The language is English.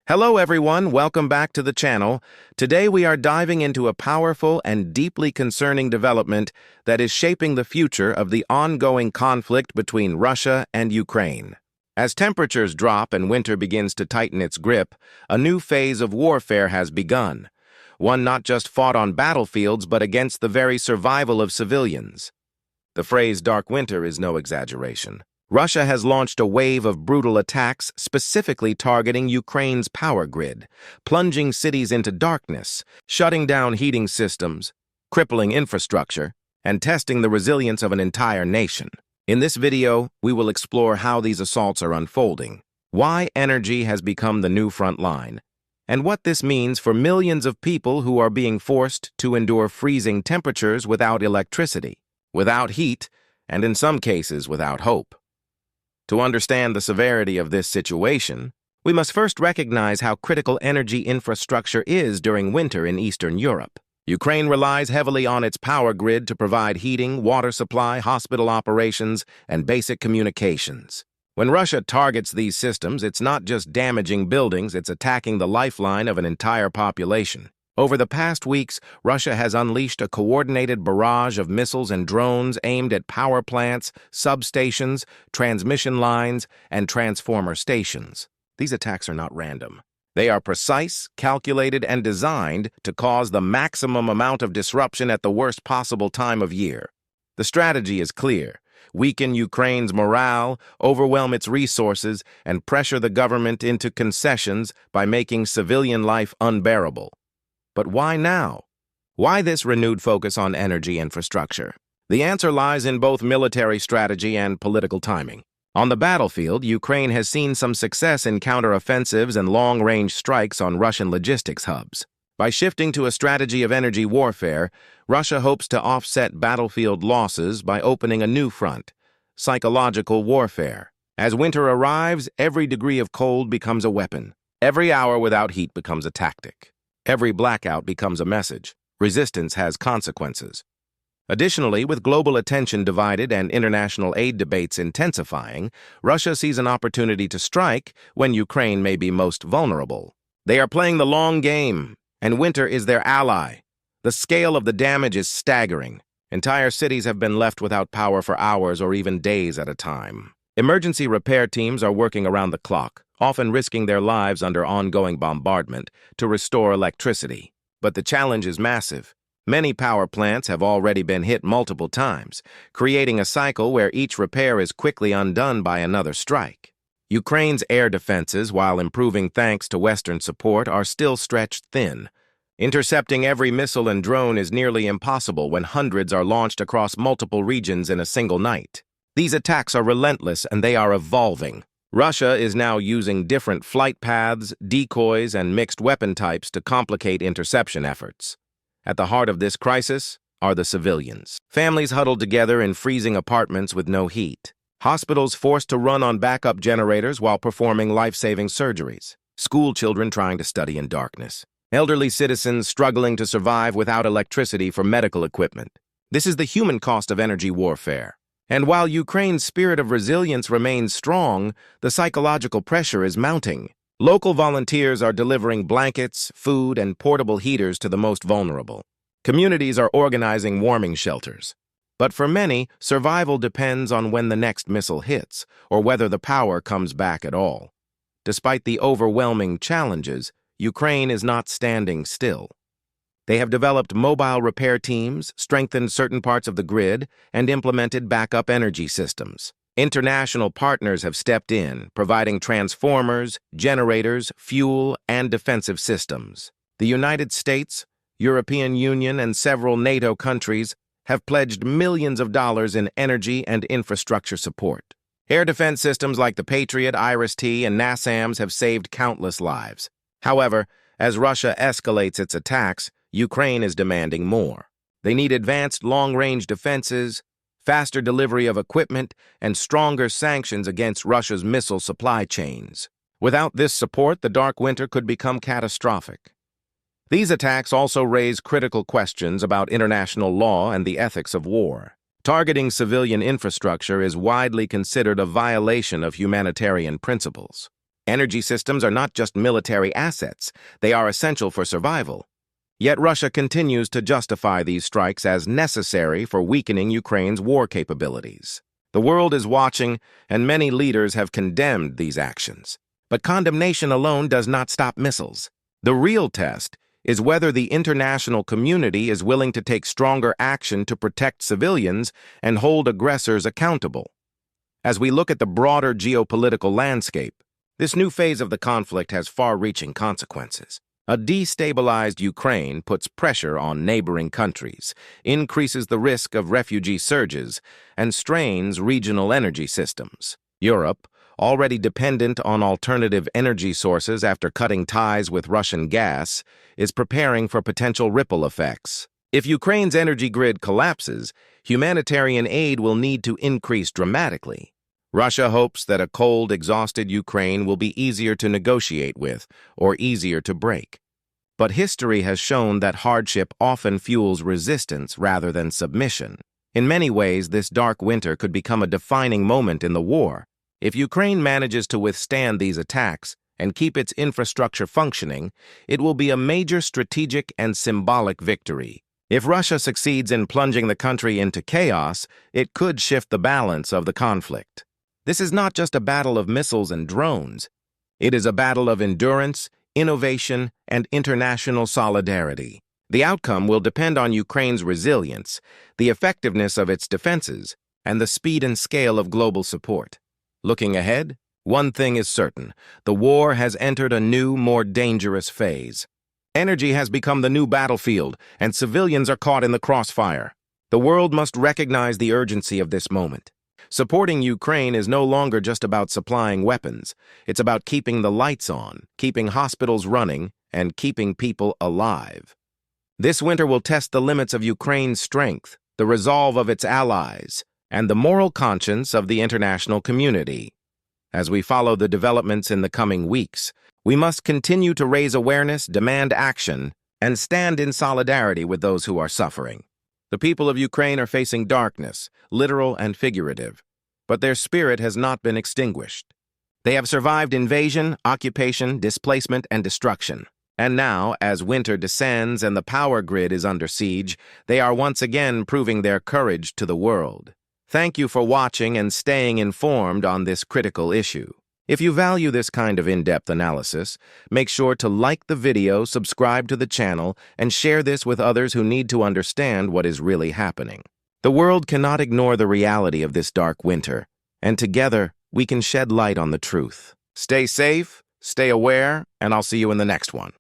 Hello everyone, welcome back to the channel. Today we are diving into a powerful and deeply concerning development that is shaping the future of the ongoing conflict between Russia and Ukraine. As temperatures drop and winter begins to tighten its grip, a new phase of warfare has begun. One not just fought on battlefields but against the very survival of civilians. The phrase dark winter is no exaggeration. Russia has launched a wave of brutal attacks specifically targeting Ukraine's power grid, plunging cities into darkness, shutting down heating systems, crippling infrastructure, and testing the resilience of an entire nation. In this video, we will explore how these assaults are unfolding, why energy has become the new front line, and what this means for millions of people who are being forced to endure freezing temperatures without electricity, without heat, and in some cases without hope. To understand the severity of this situation, we must first recognize how critical energy infrastructure is during winter in Eastern Europe. Ukraine relies heavily on its power grid to provide heating, water supply, hospital operations, and basic communications. When Russia targets these systems, it's not just damaging buildings, it's attacking the lifeline of an entire population. Over the past weeks, Russia has unleashed a coordinated barrage of missiles and drones aimed at power plants, substations, transmission lines, and transformer stations. These attacks are not random. They are precise, calculated, and designed to cause the maximum amount of disruption at the worst possible time of year. The strategy is clear: weaken Ukraine's morale, overwhelm its resources, and pressure the government into concessions by making civilian life unbearable. But why now? Why this renewed focus on energy infrastructure? The answer lies in both military strategy and political timing. On the battlefield, Ukraine has seen some success in counteroffensives and long-range strikes on Russian logistics hubs. By shifting to a strategy of energy warfare, Russia hopes to offset battlefield losses by opening a new front: psychological warfare. As winter arrives, every degree of cold becomes a weapon. Every hour without heat becomes a tactic. Every blackout becomes a message. Resistance has consequences. Additionally, with global attention divided and international aid debates intensifying, Russia sees an opportunity to strike when Ukraine may be most vulnerable. They are playing the long game, and winter is their ally. The scale of the damage is staggering. Entire cities have been left without power for hours or even days at a time. Emergency repair teams are working around the clock, often risking their lives under ongoing bombardment to restore electricity. But the challenge is massive. Many power plants have already been hit multiple times, creating a cycle where each repair is quickly undone by another strike. Ukraine's air defenses, while improving thanks to Western support, are still stretched thin. Intercepting every missile and drone is nearly impossible when hundreds are launched across multiple regions in a single night. These attacks are relentless and they are evolving. Russia is now using different flight paths, decoys, and mixed weapon types to complicate interception efforts. At the heart of this crisis are the civilians. Families huddled together in freezing apartments with no heat. Hospitals forced to run on backup generators while performing life-saving surgeries. School children trying to study in darkness. Elderly citizens struggling to survive without electricity for medical equipment. This is the human cost of energy warfare. And while Ukraine's spirit of resilience remains strong, the psychological pressure is mounting. Local volunteers are delivering blankets, food, and portable heaters to the most vulnerable. Communities are organizing warming shelters. But for many, survival depends on when the next missile hits, or whether the power comes back at all. Despite the overwhelming challenges, Ukraine is not standing still. They have developed mobile repair teams, strengthened certain parts of the grid, and implemented backup energy systems. International partners have stepped in, providing transformers, generators, fuel, and defensive systems. The United States, European Union, and several NATO countries have pledged millions of dollars in energy and infrastructure support. Air defense systems like the Patriot, IRIS-T, and NASAMS have saved countless lives. However, as Russia escalates its attacks, Ukraine is demanding more. They need advanced long-range defenses, faster delivery of equipment, and stronger sanctions against Russia's missile supply chains. Without this support, the dark winter could become catastrophic. These attacks also raise critical questions about international law and the ethics of war. Targeting civilian infrastructure is widely considered a violation of humanitarian principles. Energy systems are not just military assets, they are essential for survival. Yet Russia continues to justify these strikes as necessary for weakening Ukraine's war capabilities. The world is watching, and many leaders have condemned these actions. But condemnation alone does not stop missiles. The real test is whether the international community is willing to take stronger action to protect civilians and hold aggressors accountable. As we look at the broader geopolitical landscape, this new phase of the conflict has far-reaching consequences. A destabilized Ukraine puts pressure on neighboring countries, increases the risk of refugee surges, and strains regional energy systems. Europe, already dependent on alternative energy sources after cutting ties with Russian gas, is preparing for potential ripple effects. If Ukraine's energy grid collapses, humanitarian aid will need to increase dramatically. Russia hopes that a cold, exhausted Ukraine will be easier to negotiate with or easier to break. But history has shown that hardship often fuels resistance rather than submission. In many ways, this dark winter could become a defining moment in the war. If Ukraine manages to withstand these attacks and keep its infrastructure functioning, it will be a major strategic and symbolic victory. If Russia succeeds in plunging the country into chaos, it could shift the balance of the conflict. This is not just a battle of missiles and drones. It is a battle of endurance, innovation, and international solidarity. The outcome will depend on Ukraine's resilience, the effectiveness of its defenses, and the speed and scale of global support. Looking ahead, one thing is certain: the war has entered a new, more dangerous phase. Energy has become the new battlefield, and civilians are caught in the crossfire. The world must recognize the urgency of this moment. Supporting Ukraine is no longer just about supplying weapons. It's about keeping the lights on, keeping hospitals running, and keeping people alive. This winter will test the limits of Ukraine's strength, the resolve of its allies, and the moral conscience of the international community. As we follow the developments in the coming weeks, we must continue to raise awareness, demand action, and stand in solidarity with those who are suffering. The people of Ukraine are facing darkness, literal and figurative, but their spirit has not been extinguished. They have survived invasion, occupation, displacement, and destruction. And now, as winter descends and the power grid is under siege, they are once again proving their courage to the world. Thank you for watching and staying informed on this critical issue. If you value this kind of in-depth analysis, make sure to like the video, subscribe to the channel, and share this with others who need to understand what is really happening. The world cannot ignore the reality of this dark winter, and together we can shed light on the truth. Stay safe, stay aware, and I'll see you in the next one.